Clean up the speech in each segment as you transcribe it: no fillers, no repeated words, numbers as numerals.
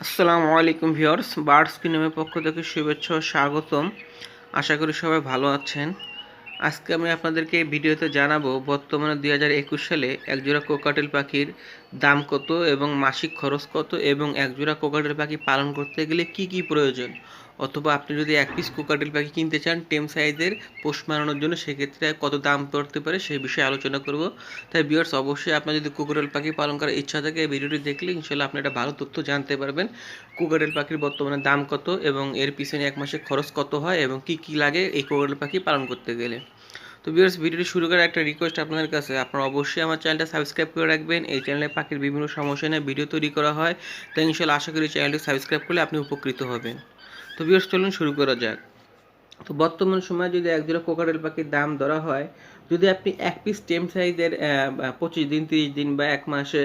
আসসালামু আলাইকুম viewers, birds কিনেমের পক্ষ থেকে শুভেচ্ছা ও স্বাগতম। আশা করি সবাই ভালো আছেন। আজকে আমি আপনাদেরকে এই ভিডিওতে জানাবো বর্তমানে 2021 সালে একজোড়া কোকাটেল পাখির দাম কত এবং মাসিক খরচ কত, এবং একজোড়া কোকাটেল পাখি পালন করতে গেলে কি কি প্রয়োজন, অথবা আপনি যদি এক পিস কোকাটেল পাখি কিনতে চান টেম সাইজের পোষ মানানোর জন্য, সেক্ষেত্রে কত দাম পড়তে পারে সেই বিষয়ে আলোচনা করব। তাই ভিউয়ার্স, অবশ্যই আপনার যদি কোকাটেল পাখি পালন করার ইচ্ছা থাকে এই ভিডিওটি দেখলে ইনশাল্লাহ আপনি একটা ভালো তথ্য জানতে পারবেন। কোকাটেল পাখির বর্তমানে দাম কত এবং এর পিছনে এক মাসে খরচ কত হয় এবং কি কি লাগে এই কোকাটেল পাখি পালন করতে গেলে। তো ভিউয়ার্স, ভিডিওটি শুরু করার একটা রিকোয়েস্ট আপনাদের কাছে, আপনারা অবশ্যই আমার চ্যানেলটা সাবস্ক্রাইব করে রাখবেন। এই চ্যানেলে পাখির বিভিন্ন সমস্যা নিয়ে ভিডিও তৈরি করা হয়, তাই ইনশাল্লাহ আশা করি চ্যানেলটি সাবস্ক্রাইব করলে আপনি উপকৃত হবেন। তো ভিউয়ার্স, চলুন শুরু করা যাক। তো বর্তমান সময়ে যদি একজোড়া কোকাটেল পাখির দাম ধরা হয়, যদি আপনি এক পিস টেম সাইজের 25 দিন 30 দিন বা এক মাসে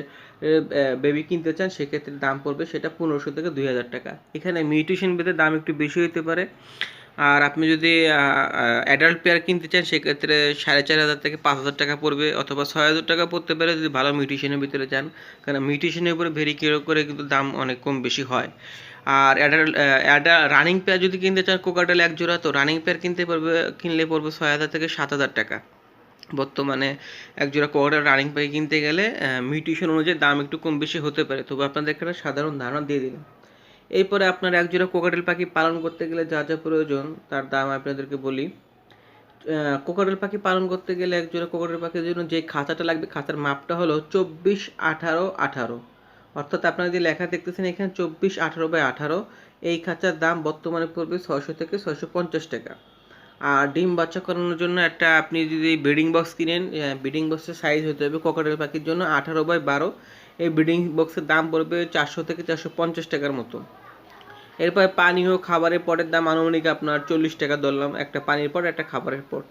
বেবি কিনতে চান, সেক্ষেত্রে দাম পড়বে সেটা 1500 থেকে 2000 টাকা। এখানে মিউটেশন ভেদে দাম একটু বেশি হতে পারে। আর আপনি যদি অ্যাডাল্ট পেয়ার কিনতে চান, সেক্ষেত্রে 4500 থেকে 5000 টাকা পড়বে, অথবা 6000 টাকা পড়তে পারে যদি ভালো মিউটেশনের ভিতরে যান। কারণ মিউটেশনের উপরে ভেরি করে কিন্তু দাম অনেক কম বেশি হয়। আর রানিং পেয়ার যদি কিনতে চান কোকাটেল এক জোড়া, তো রানিং পেয়ার কিনলে পড়বে 6000 থেকে 7000 টাকা। বর্তমানে এক জোড়া কোকাটেল রানিং পাখি কিনতে গেলে মিউটেশন অনুযায়ী দাম একটু কম বেশি হতে পারে, তবে আপনাদের একটা সাধারণ ধারণা দিয়ে দিলাম। এরপরে আপনার এক জোড়া কোকাটেল পাখি পালন করতে গেলে যা যা প্রয়োজন তার দাম আপনাদেরকে বলি। কোকাটেল পাখি পালন করতে গেলে এক জোড়া কোকাটেল পাখির জন্য যে খাঁচাটা লাগবে, খাঁচার মাপটা হলো 24-18-18। অর্থাৎ আপনারা যে লেখা দেখতেছেন এখানে 24-18/18, এই খাঁচার দাম বর্তমানে পড়বে 600 থেকে 650 টাকা। আর ডিম বাচ্চা করানোর জন্য একটা আপনি যদি ব্রিডিং বক্স কিনেন, ব্রিডিং বক্সের সাইজ হতে হবে কোকাটেল পাখির জন্য 18/12। এই ব্রিডিং বক্সের দাম পড়বে 400 থেকে 450 টাকার মতো। এরপরে পানি ও খাবারের পটের দাম আনুমানিক আপনার 40 টাকা ধরলাম, একটা পানির পট একটা খাবারের পট।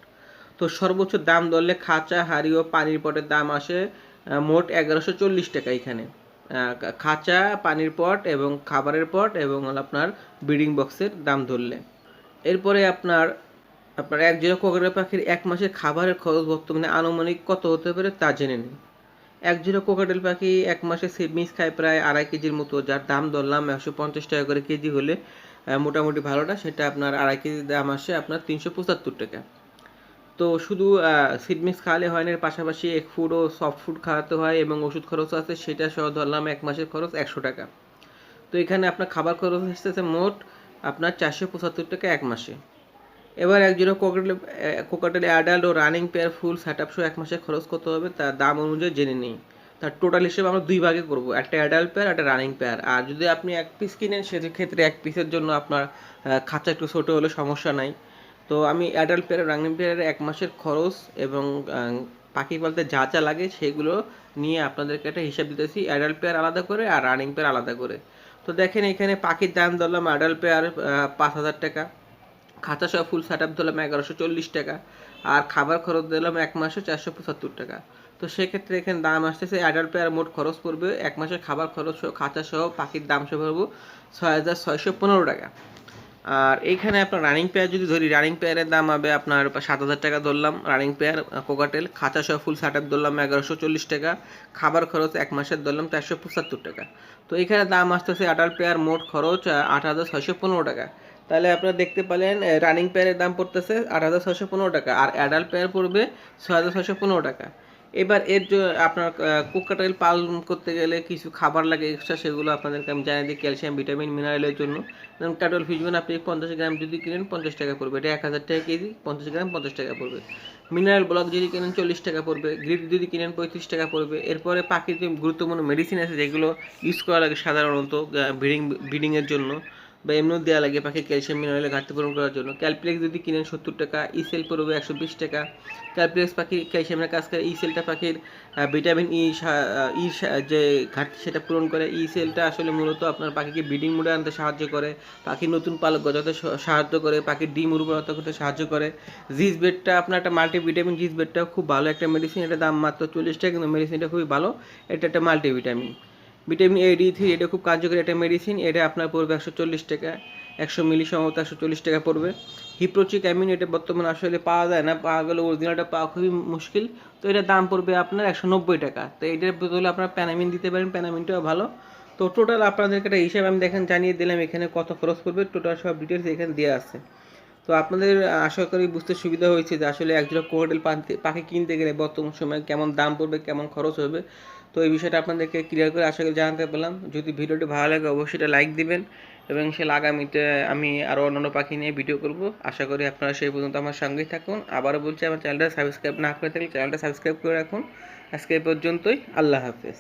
তো সর্বোচ্চ দাম ধরলে খাঁচা, হাঁড়ি ও পানির পটের দাম আসে মোট 1140 টাকা। এখানে খাঁচা, পানির পট এবং খাবারের পট এবং আপনার ব্রিডিং বক্সের দাম ধরলে। এরপরে আপনার আপনার এক জোড়া কোকাটেল পাখির এক মাসের খাবারের খরচ বর্তমানে আনুমানিক কত হতে পারে তা জেনে নিন। এক জোড়া কোকাটেল পাখি এক মাসে সিড মিক্স খায় প্রায় 2.5 কেজির মতো, যার দাম ধরলাম 150 টাকা করে কেজি হলে মোটামুটি ভালোটা, সেটা আপনার 2.5 কেজি দাম আসে আপনার 375 টাকা। তো শুধু সিড মিক্স খাওয়ালে হয় না, এর পাশাপাশি এক ফুড ও সফট ফুড খাওয়াতে হয় এবং ওষুধ খরচ আছে, সেটা সহ ধরলাম এক মাসের খরচ 100 টাকা। তো এখানে আপনার খাবার খরচ আসতেছে মোট আপনার 475 টাকা এক মাসে। এবার একজোড়া কোকাটেল অ্যাডাল্ট ও running pair full set up সহ এক মাসের খরচ কত হবে তার দাম অনুযায়ী জেনে নিই। তার টোটাল হিসেবে আমরা দুই ভাগে করব, একটা অ্যাডাল্ট পেয়ার একটা রানিং পেয়ার। আর যদি আপনি এক পিস কিনেন সেক্ষেত্রে এক পিসের জন্য আপনার খাঁচা একটু ছোটো হলে সমস্যা নাই। তো আমি অ্যাডাল্ট পেয়ার রানিং পেয়ারের এক মাসের খরচ এবং পাখি পালতে যা যা লাগে সেগুলো নিয়ে আপনাদেরকে একটা হিসাব দিতেছি, অ্যাডাল্ট পেয়ার আলাদা করে আর রানিং পেয়ার আলাদা করে। তো দেখেন এখানে পাখির দাম ধরলাম অ্যাডাল্ট পেয়ার 5000 টাকা, খাঁচা সহ ফুল সেট আপ দিলাম 1140 টাকা, আর খাবার খরচ দিলাম এক মাসে 475 টাকা। তো সেক্ষেত্রে এখানে দাম আসতেছে অ্যাডাল্ট পেয়ার মোট খরচ পড়বে এক মাসের খাবার খরচ সহ খাঁচা সহ পাখির দাম সহ পড়বো 6615 টাকা। আর এইখানে আপনার রানিং পেয়ার যদি ধরি, রানিং পেয়ারের দাম হবে আপনার 7000 টাকা ধরলাম। রানিং পেয়ার কোকাটেল খাঁচা সহ ফুল সেট আপ ধরলাম 1140 টাকা, খাবার খরচ এক মাসের ধরলাম 475 টাকা। তো এখানে দাম আসতেছে অ্যাডাল্ট পেয়ার মোট খরচ 8615 টাকা। তাহলে আপনারা দেখতে পেলেন রানিং পেয়ারের দাম পড়তেছে 8615 টাকা আর অ্যাডাল্ট পেয়ার পড়বে 6615 টাকা। এবার আপনার কোকাটেল পালন করতে গেলে কিছু খাবার লাগে এক্সট্রা, সেগুলো আপনাদেরকে আমি জানিয়ে দিই। ক্যালসিয়াম, ভিটামিন, মিনারেলের জন্য যেমন কাটল ফিশবেন আপনি 50 গ্রাম যদি কিনেন 50 টাকা পড়বে, এটা 1000 টাকা কেজি, 50 গ্রাম 50 টাকা পড়বে। মিনারেল ব্লক যদি কিনেন 40 টাকা পড়বে, গ্রিড যদি কিনেন 35 টাকা পড়বে। এরপরে পাখির যে গুরুত্বপূর্ণ মেডিসিন আছে যেগুলো ইউজ করা লাগে সাধারণত ব্রিডিংয়ের জন্য বা এমনিও দেওয়া লাগে পাখি ক্যালসিয়াম মিনারেলের ঘাটতি পূরণ করার জন্য, ক্যালপ্লেক্স যদি কিনেন 70 টাকা, ইসেল পড়বে 120 টাকা। ক্যালপ্লেক্স পাখি ক্যালসিয়ামের কাজ করে, ইসেলটা পাখির ভিটামিন ই যে ঘাটতি সেটা পূরণ করে। ইসেলটা আসলে মূলত আপনার পাখিকে ব্রিডিং মোডে আনতে সাহায্য করে, পাখির নতুন পালক গজাতে সাহায্য করে, পাখির ডিম উর্বরতা করতে সাহায্য করে। জিস বেডটা আপনার একটা মাল্টিভিটামিন, জিস বেডটাও খুব ভালো একটা মেডিসিন, এটা দাম মাত্র 40 টাকা, কিন্তু মেডিসিনটা খুবই ভালো, এটা একটা মাল্টিভিটামিন। ভিটামিন A, D3 এটা খুব কার্যকরী একটা মেডিসিন, এটা আপনার পড়বে 140 টাকা, 100 মিলি সম্ভবত 140 টাকা পড়বে। হিপ্রোচিক অ্যামিন এটা বর্তমানে আসলে পাওয়া যায় না, পাওয়া গেলে অরিজিনালটা পাওয়া খুবই মুশকিল, তো এটার দাম পড়বে আপনার 190 টাকা। তো এটার বদলে আপনার প্যানামিন দিতে পারেন, প্যানামিনটাও ভালো। তো তো টোটাল আপনাদেরকে একটা হিসাব আমি দেখেন জানিয়ে দিলাম, এখানে কত খরচ করবে টোটাল সব ডিটেলস এখানে দেওয়া আছে। তো আপনাদের আশা করি বুঝতে সুবিধা হয়েছে যে আসলে একজোড়া কোকাটেল পাখি কিনতে গেলে বর্তমান সময়ে কেমন দাম পড়বে, কেমন খরচ হবে। তো এই বিষয়টা আপনাদেরকে ক্লিয়ার করে আশা করি জানাতে পারলাম। যদি ভিডিওটি ভালো লাগে অবশ্যই এটা লাইক দিবেন, এবং ইনশাআল্লাহ আগামীতে আমি আরও অন্যান্য পাখি নিয়ে ভিডিও করব। আশা করি আপনারা সেই পর্যন্ত আমার সঙ্গেই থাকুন। আবারও বলছি, আমার চ্যানেলটা সাবস্ক্রাইব না করে থাকলে চ্যানেলটা সাবস্ক্রাইব করে রাখুন। আজকে এই পর্যন্তই, আল্লাহ হাফেজ।